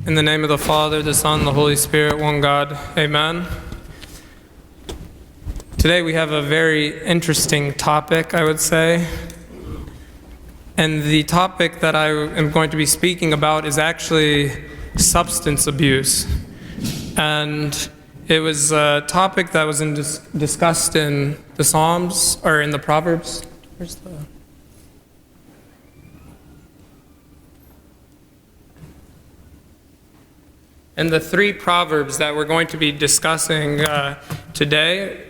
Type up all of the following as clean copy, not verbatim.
In the name of the Father, the Son, the Holy Spirit, one God. Amen. Today we have a very interesting topic, I would say. And the topic that I am going to be speaking about is actually substance abuse. And it was a topic that was discussed in the Psalms, or in the Proverbs. Where's the... In the three Proverbs that we're going to be discussing today,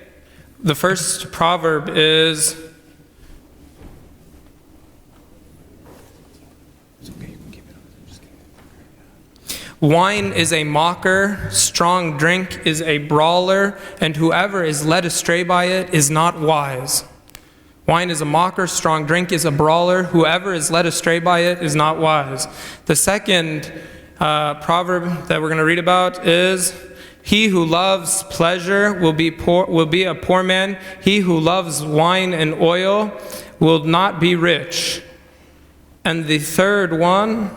the first proverb is, wine is a mocker, strong drink is a brawler, and whoever is led astray by it is not wise. Wine is a mocker, strong drink is a brawler, whoever is led astray by it is not wise. The second proverb that we're going to read about is, he who loves pleasure will be a poor man. He who loves wine and oil will not be rich. And the third one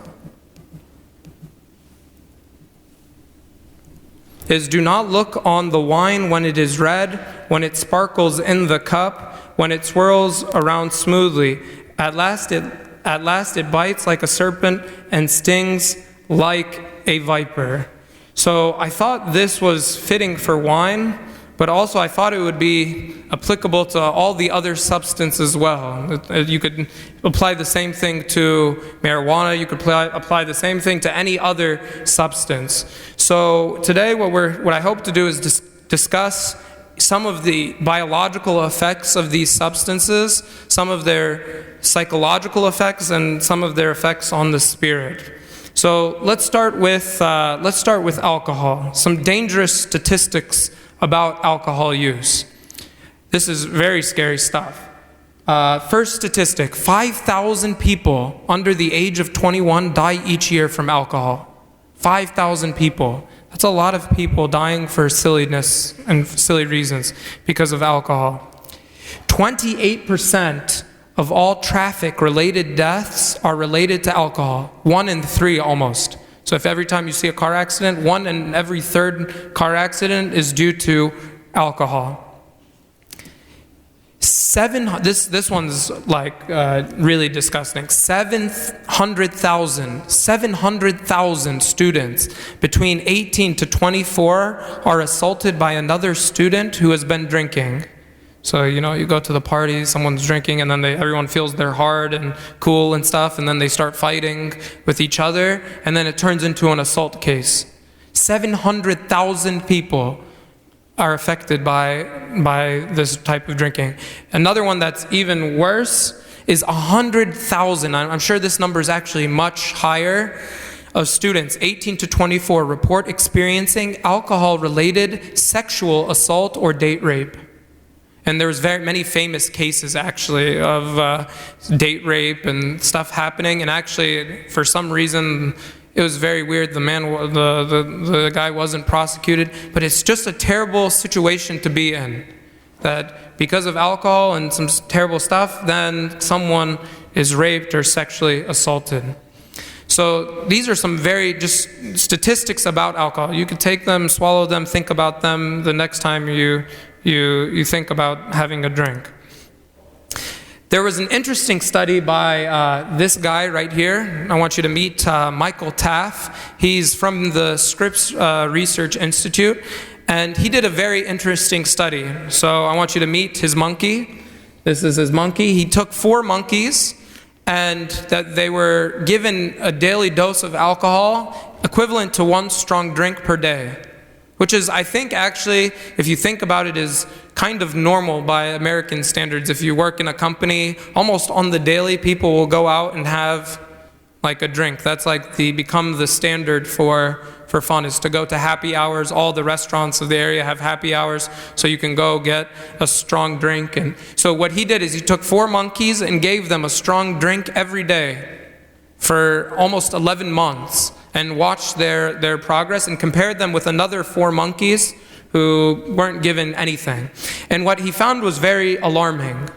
is, do not look on the wine when it is red, when it sparkles in the cup, when it swirls around smoothly. At last it bites like a serpent and stings like a viper. So I thought this was fitting for wine, but also I thought it would be applicable to all the other substances as well. You could apply the same thing to marijuana. You could apply the same thing to any other substance. So today what I hope to do is discuss some of the biological effects of these substances, some of their psychological effects, and some of their effects on the spirit. So let's start with alcohol. Some dangerous statistics about alcohol use. This is very scary stuff. First statistic: 5,000 people under the age of 21 die each year from alcohol. 5,000 people. That's a lot of people dying for silliness and silly reasons because of alcohol. 28% of all traffic-related deaths are related to alcohol. 1 in 3 almost. So if every time you see a car accident, 1 in every 3rd car accident is due to alcohol. This one's like really disgusting. 700,000 students between 18 to 24 are assaulted by another student who has been drinking. So, you go to the party, someone's drinking, and then everyone feels they're hard and cool and stuff, and then they start fighting with each other, and then it turns into an assault case. 700,000 people are affected by this type of drinking. Another one that's even worse is 100,000. I'm sure this number is actually much higher, of students 18 to 24 report experiencing alcohol-related sexual assault or date rape. And there was very many famous cases, actually, of date rape and stuff happening. And actually, for some reason, it was very weird. The guy wasn't prosecuted. But it's just a terrible situation to be in. That because of alcohol and some terrible stuff, then someone is raped or sexually assaulted. So these are some very just statistics about alcohol. You could take them, swallow them, think about them the next time you think about having a drink. There was an interesting study by this guy right here. I want you to meet Michael Taff. He's from the Scripps Research Institute, and he did a very interesting study. So I want you to meet his monkey. This is his monkey. He took 4 monkeys, and that they were given a daily dose of alcohol equivalent to 1 strong drink per day. Which is, I think, actually, if you think about it, is kind of normal by American standards. If you work in a company, almost on the daily, people will go out and have like a drink. That's like become the standard for fun, is to go to happy hours. All the restaurants of the area have happy hours, so you can go get a strong drink. And so what he did is he took 4 monkeys and gave them a strong drink every day for almost 11 months. And watched their progress and compared them with another 4 monkeys who weren't given anything. And what he found was very alarming.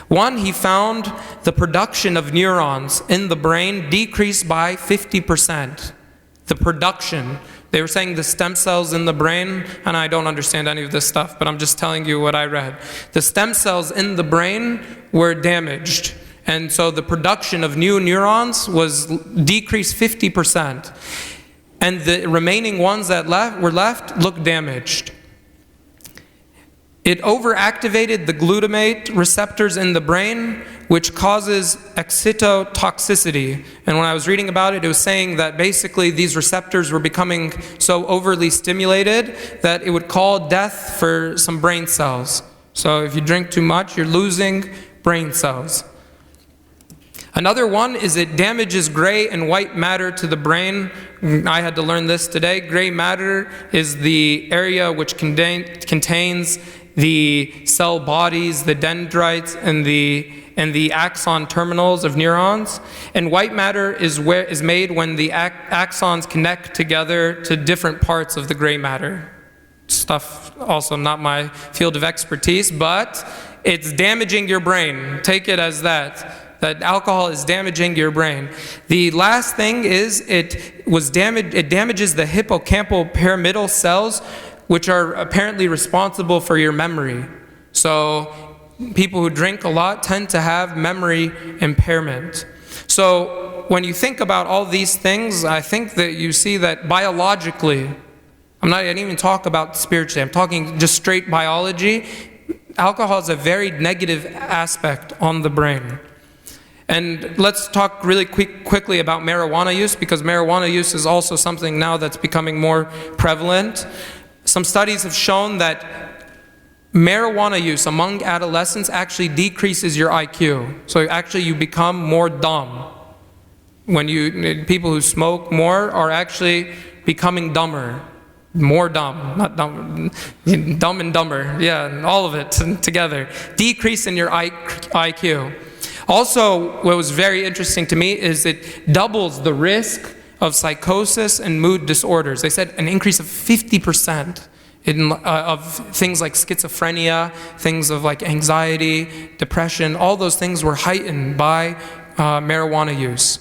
One, he found the production of neurons in the brain decreased by 50%. the production. They were saying the stem cells in the brain, and I don't understand any of this stuff, but I'm just telling you what I read. The stem cells in the brain were damaged, and so the production of new neurons was decreased 50%. And the remaining ones that were left looked damaged. It overactivated the glutamate receptors in the brain, which causes excitotoxicity. And when I was reading about it, it was saying that basically these receptors were becoming so overly stimulated that it would call death for some brain cells. So if you drink too much, you're losing brain cells. Another one is it damages gray and white matter to the brain. I had to learn this today. Gray matter is the area which contains the cell bodies, the dendrites, and the axon terminals of neurons. And white matter is made when the axons connect together to different parts of the gray matter. Stuff also not my field of expertise, but it's damaging your brain. Take it as that alcohol is damaging your brain. The last thing is it damages the hippocampal pyramidal cells, which are apparently responsible for your memory. So people who drink a lot tend to have memory impairment. So when you think about all these things, I think that you see that biologically, I didn't even talk about spiritually, I'm talking just straight biology, alcohol has a very negative aspect on the brain. And let's talk really quickly about marijuana use, because marijuana use is also something now that's becoming more prevalent. Some studies have shown that marijuana use among adolescents actually decreases your IQ. So actually you become more dumb. People who smoke more are actually becoming dumber. More dumb, not dumb, dumb and dumber. Yeah, all of it together. Decrease in your IQ. Also, what was very interesting to me is it doubles the risk of psychosis and mood disorders. They said an increase of 50% of things like schizophrenia, things of like anxiety, depression, all those things were heightened by marijuana use.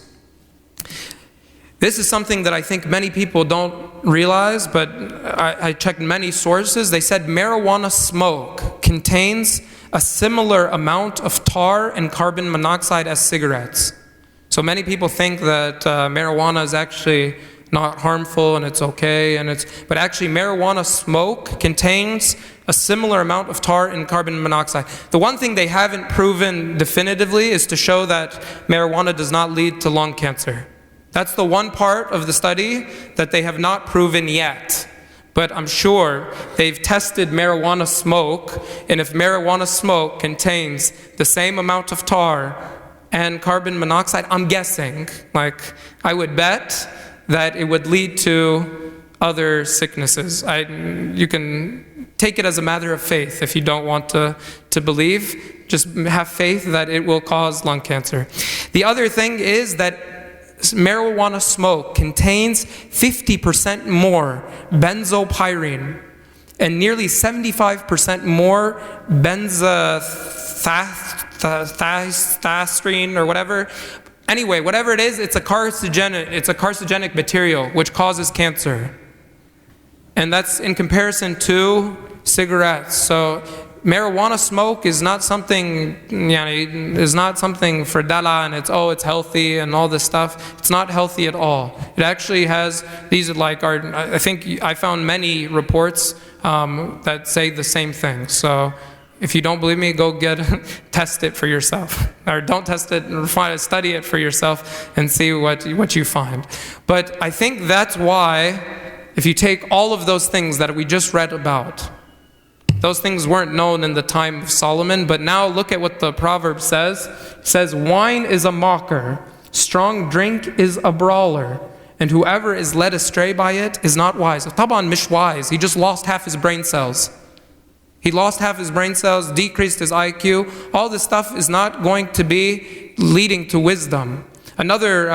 This is something that I think many people don't realize, but I checked many sources. They said marijuana smoke contains a similar amount of tar and carbon monoxide as cigarettes. So many people think that marijuana is actually not harmful and it's okay, but actually marijuana smoke contains a similar amount of tar and carbon monoxide. The one thing they haven't proven definitively is to show that marijuana does not lead to lung cancer. That's the one part of the study that they have not proven yet. But I'm sure they've tested marijuana smoke, and if marijuana smoke contains the same amount of tar and carbon monoxide, I'm guessing, I would bet that it would lead to other sicknesses. You can take it as a matter of faith if you don't want to believe. Just have faith that it will cause lung cancer. The other thing is that marijuana smoke contains 50% more benzopyrene and nearly 75% more benzothiostrine or whatever. Anyway, whatever it is, it's a carcinogenic material which causes cancer. And that's in comparison to cigarettes. So marijuana smoke is not something, for dala and it's healthy and all this stuff. It's not healthy at all. It actually has, I think I found many reports that say the same thing. So if you don't believe me, go test it for yourself. Or don't test it, study it for yourself and see what you find. But I think that's why, if you take all of those things that we just read about, those things weren't known in the time of Solomon, but now look at what the proverb says. It says, wine is a mocker, strong drink is a brawler, and whoever is led astray by it is not wise. Taban mish wise, he just lost half his brain cells. He lost half his brain cells, decreased his IQ. All this stuff is not going to be leading to wisdom. Another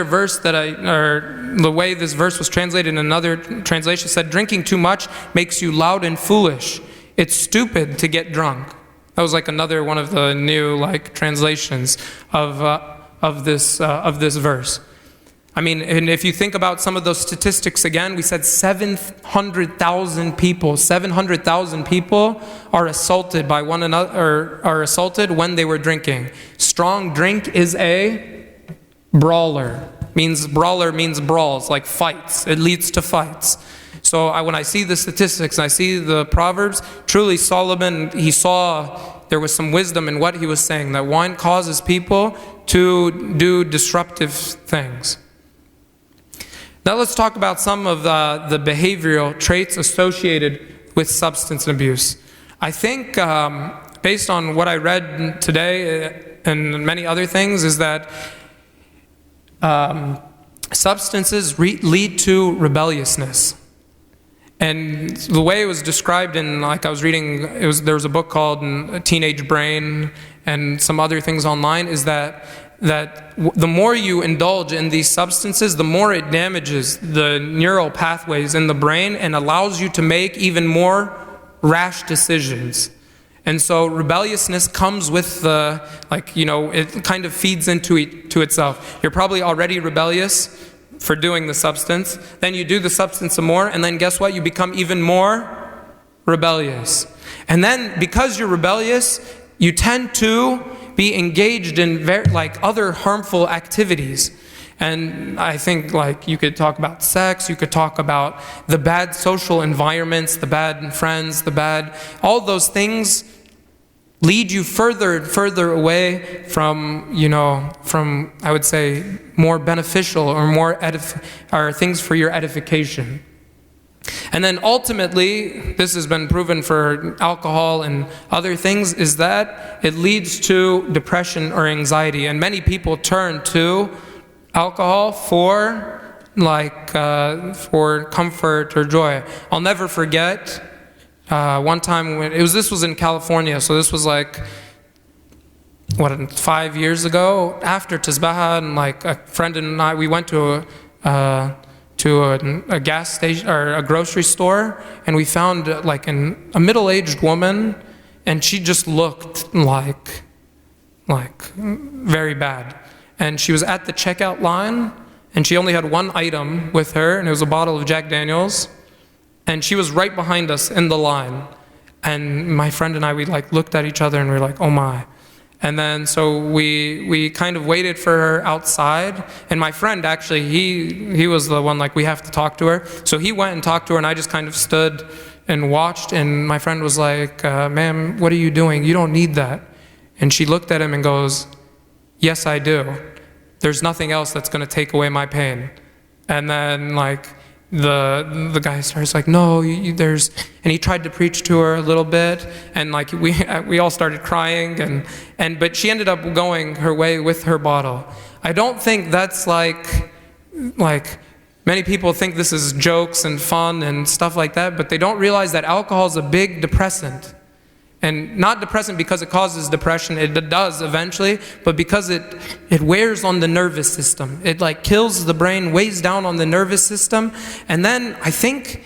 verse the way this verse was translated in another translation said, drinking too much makes you loud and foolish. It's stupid to get drunk. That was another one of the new translations of this verse. I mean, and if you think about some of those statistics again, we said 700,000 people are assaulted by one another, or are assaulted when they were drinking. Strong drink is a brawler. Brawler means brawls, like fights. It leads to fights. So when I see the statistics and I see the Proverbs, truly Solomon, he saw there was some wisdom in what he was saying, that wine causes people to do disruptive things. Now let's talk about some of the behavioral traits associated with substance abuse. I think based on what I read today and many other things is that substances lead to rebelliousness. And the way it was described in, like I was reading, there was a book called Teenage Brain and some other things online, is that the more you indulge in these substances, the more it damages the neural pathways in the brain and allows you to make even more rash decisions. And so rebelliousness comes with it kind of feeds into itself. You're probably already rebellious for doing the substance. Then you do the substance some more, and then guess what? You become even more rebellious. And then because you're rebellious, you tend to be engaged in other harmful activities. And I think you could talk about sex, you could talk about the bad social environments, the bad friends, all those things lead you further and further away from I would say more beneficial or things for your edification. And then ultimately, this has been proven for alcohol and other things, is that it leads to depression or anxiety. And many people turn to alcohol for comfort or joy. I'll never forget one time when this was in California, so this was 5 years ago, after Tazbaha, and a friend and I, we went to a gas station or a grocery store, and we found a middle-aged woman, and she just looked like very bad. And she was at the checkout line, and she only had one item with her, and it was a bottle of Jack Daniels. And she was right behind us in the line. And my friend and I, we looked at each other and we were like, oh my. And then so we kind of waited for her outside. And my friend actually, he was the one we have to talk to her. So he went and talked to her, and I just kind of stood and watched. And my friend was like, ma'am, what are you doing? You don't need that. And she looked at him and goes, yes, I do. There's nothing else that's going to take away my pain. And then the guy starts no, there's, and he tried to preach to her a little bit, and we all started crying, but she ended up going her way with her bottle. I don't think that's many people think this is jokes and fun and stuff like that, but they don't realize that alcohol is a big depressant. And not depressant because it causes depression, it does eventually, but because it wears on the nervous system. It kills the brain, weighs down on the nervous system. And then I think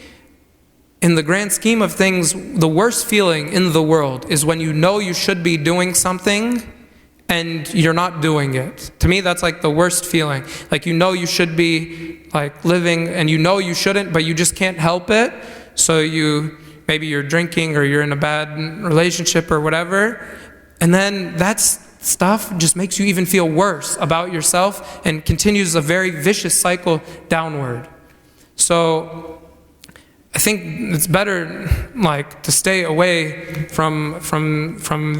in the grand scheme of things, the worst feeling in the world is when you know you should be doing something and you're not doing it. To me, that's the worst feeling. You should be living, and you shouldn't, but you just can't help it. So maybe you're drinking or you're in a bad relationship or whatever. And then that stuff just makes you even feel worse about yourself and continues a very vicious cycle downward. So I think it's better to stay away from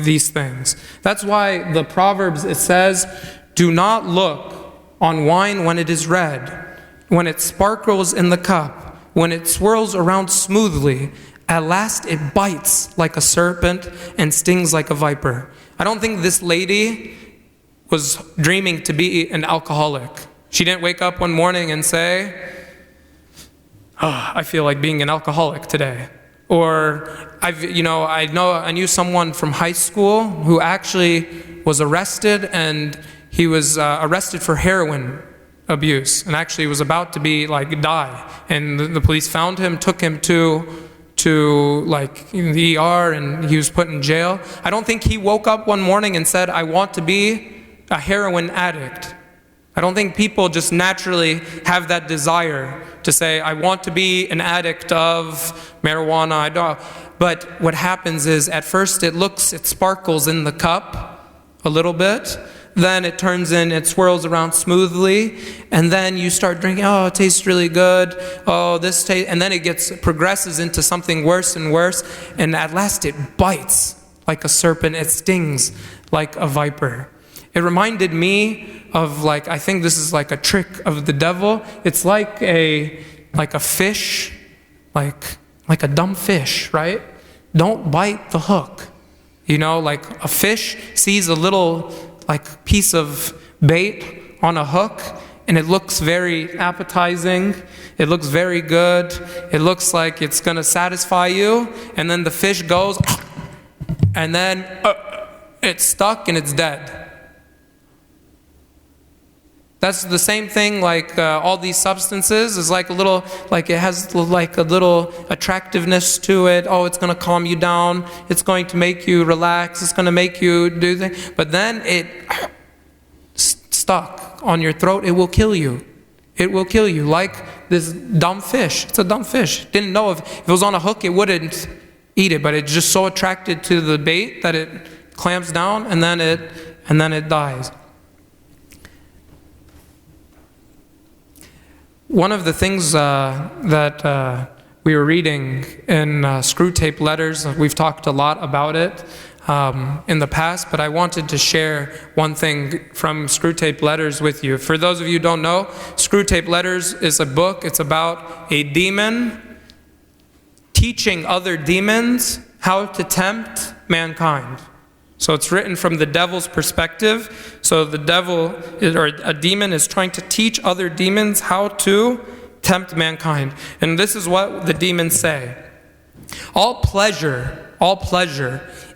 these things. That's why the Proverbs, it says, do not look on wine when it is red, when it sparkles in the cup, when it swirls around smoothly. At last it bites like a serpent and stings like a viper. I don't think this lady was dreaming to be an alcoholic. She didn't wake up one morning and say, I feel like being an alcoholic today. Or I knew someone from high school who actually was arrested, and he was arrested for heroin abuse, and actually was about to be die. And the police found him, took him to the ER, and he was put in jail. I don't think he woke up one morning and said, I want to be a heroin addict. I don't think people just naturally have that desire to say, I want to be an addict of marijuana. I don't. But what happens is, at first it sparkles in the cup a little bit. Then it turns in, it swirls around smoothly. And then you start drinking, oh, it tastes really good. Oh, this tastes, and then it progresses into something worse and worse. And at last it bites like a serpent. It stings like a viper. It reminded me of, I think this is like a trick of the devil. It's like a fish, like a dumb fish, right? Don't bite the hook. Like a fish sees a little piece of bait on a hook, and it looks very appetizing. It looks very good. It looks like it's going to satisfy you. And then the fish goes, and then it's stuck and it's dead. That's the same thing, all these substances is it has a little attractiveness to it. Oh, it's going to calm you down. It's going to make you relax. It's going to make you do things. But then it stuck on your throat. It will kill you. It will kill you. Like this dumb fish. It's a dumb fish. Didn't know if it was on a hook, it wouldn't eat it. But it's just so attracted to the bait that it clamps down, and then it dies. One of the things that we were reading in Screw Tape Letters, we've talked a lot about it in the past, but I wanted to share one thing from Screw Tape Letters with you. For those of you who don't know, Screw Tape Letters is a book. It's about a demon teaching other demons how to tempt mankind. So it's written from the devil's perspective. So the devil, or a demon, is trying to teach other demons how to tempt mankind. And this is what the demons say. All pleasure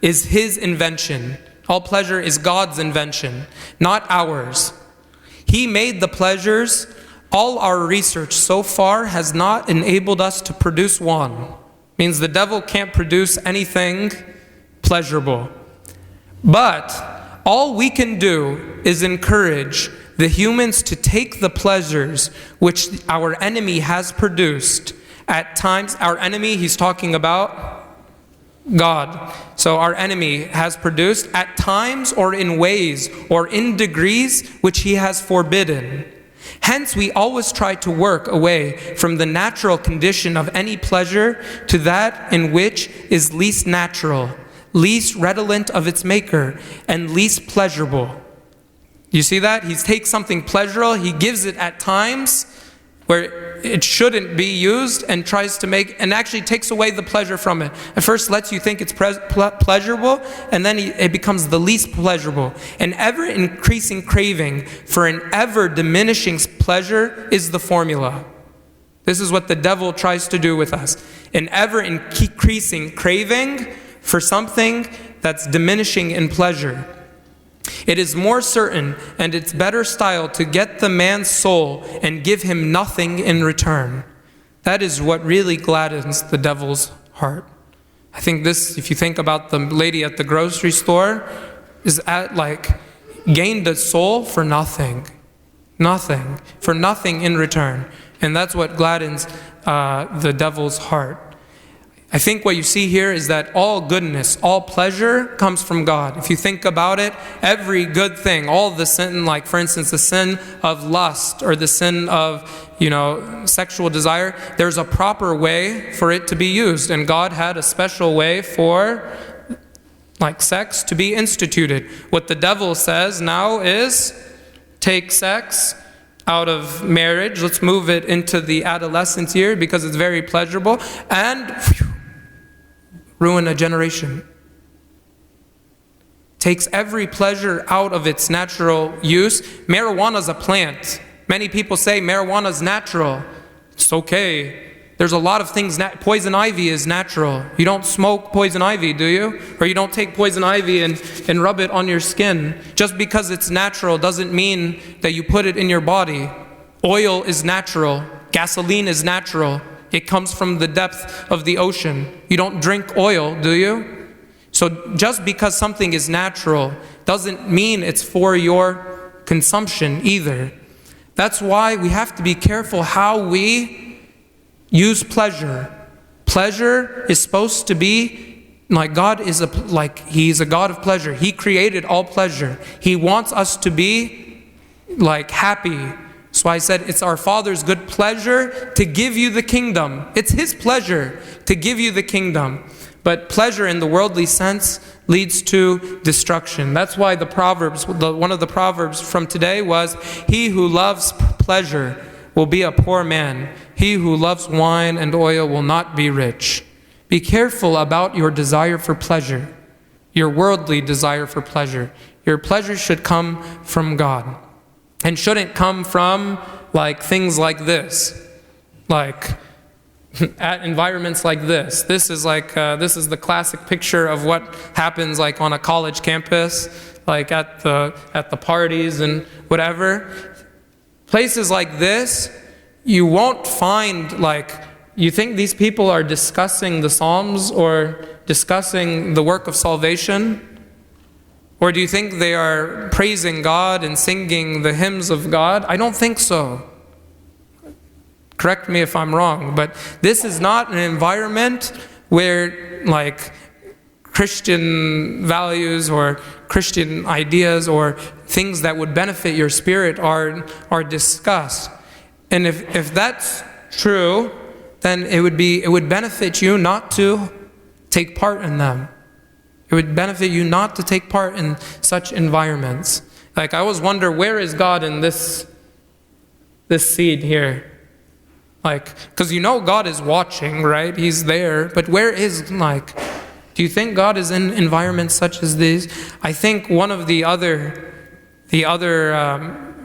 is his invention. All pleasure is God's invention, not ours. He made the pleasures. All our research so far has not enabled us to produce one. Means the devil can't produce anything pleasurable. But all we can do is encourage the humans to take the pleasures which our enemy has produced. At times, our enemy, he's talking about God. So our enemy has produced at times or in ways or in degrees which he has forbidden. Hence, we always try to work away from the natural condition of any pleasure to that in which is least natural, least redolent of its maker, and least pleasurable. You see that? He takes something pleasurable, he gives it at times where it shouldn't be used, and tries to make, and actually takes away the pleasure from it. At first lets you think it's pleasurable, and then it becomes the least pleasurable. An ever increasing craving for an ever diminishing pleasure is the formula. This is what the devil tries to do with us. An ever increasing craving for something that's diminishing in pleasure. It is more certain and it's better style to get the man's soul and give him nothing in return. That is what really gladdens the devil's heart. I think this, if you think about the lady at the grocery store, is gained a soul for nothing. Nothing. For nothing in return. And that's what gladdens the devil's heart. I think what you see here is that all goodness, all pleasure comes from God. If you think about it, every good thing, all the sin, like for instance, the sin of lust or the sin of, sexual desire, there's a proper way for it to be used. And God had a special way for sex to be instituted. What the devil says now is take sex out of marriage. Let's move it into the adolescence year because it's very pleasurable. And ruin a generation. Takes every pleasure out of its natural use. Marijuana is a plant. Many people say marijuana is natural. It's okay. There's a lot of things. Poison ivy is natural. You don't smoke poison ivy, do you? Or you don't take poison ivy and rub it on your skin. Just because it's natural doesn't mean that you put it in your body. Oil is natural. Gasoline is natural. It comes from the depth of the ocean. You don't drink oil, do you? So just because something is natural doesn't mean it's for your consumption either. That's why we have to be careful how we use pleasure. Pleasure is supposed to be like God is He's a God of pleasure. He created all pleasure. He wants us to be like happy. So I said it's our Father's good pleasure to give you the kingdom. It's His pleasure to give you the kingdom. But pleasure in the worldly sense leads to destruction. That's why the Proverbs, one of the Proverbs from today was, he who loves pleasure will be a poor man. He who loves wine and oil will not be rich. Be careful about your desire for pleasure, your worldly desire for pleasure. Your pleasure should come from God and shouldn't come from like things like this, like at environments like this. This is the classic picture of what happens like on a college campus, like at the parties and whatever. Places like this, you won't find you think these people are discussing the Psalms or discussing the work of salvation? Or do you think they are praising God and singing the hymns of God? I don't think so. Correct me if I'm wrong, but this is not an environment where Christian values or Christian ideas or things that would benefit your spirit are discussed. And if that's true, then it would benefit you not to take part in them. It would benefit you not to take part in such environments. I always wonder, where is God in this seed here? Because God is watching, right? He's there. But where is, do you think God is in environments such as these? I think one of the other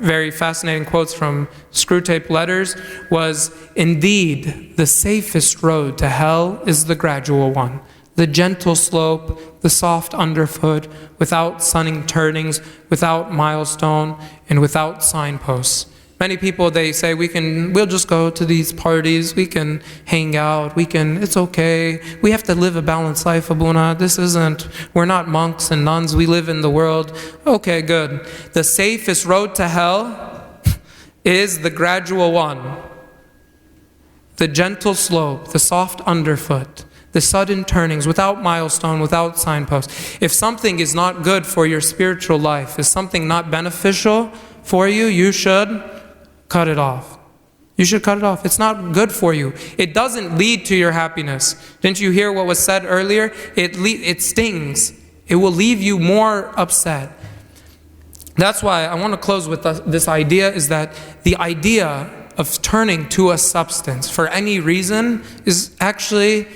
very fascinating quotes from Screwtape Letters was, "Indeed, the safest road to hell is the gradual one, the gentle slope, the soft underfoot, without sunning turnings, without milestone, and without signposts." Many people, they say, we'll just go to these parties, we can hang out, it's okay. We have to live a balanced life, Abuna. We're not monks and nuns, we live in the world. Okay, good. The safest road to hell is the gradual one. The gentle slope, the soft underfoot, the sudden turnings, without milestone, without signpost. If something is not good for your spiritual life, is something not beneficial for you, you should cut it off. You should cut it off. It's not good for you. It doesn't lead to your happiness. Didn't you hear what was said earlier? It stings. It will leave you more upset. That's why I want to close with this idea, is that the idea of turning to a substance for any reason is actually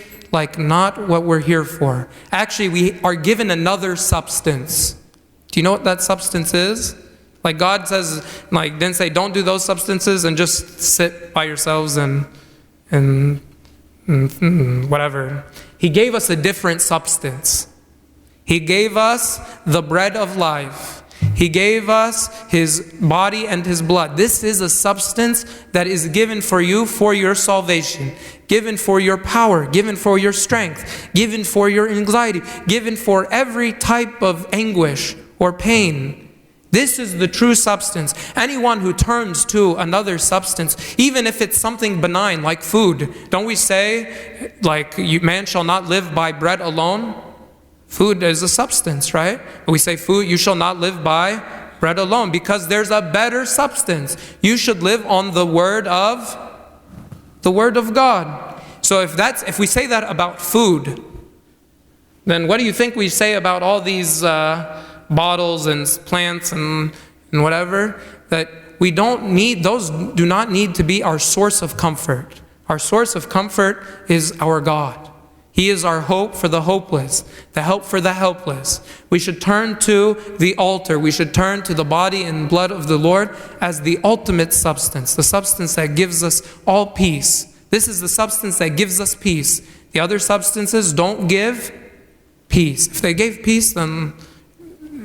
not what we're here for. Actually, we are given another substance. Do you know what that substance is? God says, didn't say don't do those substances and just sit by yourselves and whatever. He gave us a different substance. He gave us the bread of life. He gave us His body and His blood. This is a substance that is given for you for your salvation, given for your power, given for your strength, given for your anxiety, given for every type of anguish or pain. This is the true substance. Anyone who turns to another substance, even if it's something benign like food, don't we say, man shall not live by bread alone? Food is a substance, right? We say food, you shall not live by bread alone, because there's a better substance. You should live on the word of God. So if we say that about food, then what do you think we say about all these bottles and plants and whatever? That we don't need, those do not need to be our source of comfort. Our source of comfort is our God. He is our hope for the hopeless, the help for the helpless. We should turn to the altar. We should turn to the body and blood of the Lord as the ultimate substance, the substance that gives us all peace. This is the substance that gives us peace. The other substances don't give peace. If they gave peace, then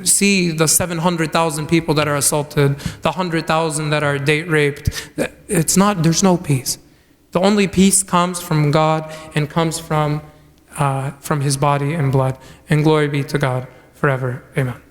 see the 700,000 people that are assaulted, the 100,000 that are date raped. There's no peace. The only peace comes from God and comes from His body and blood. And glory be to God forever. Amen.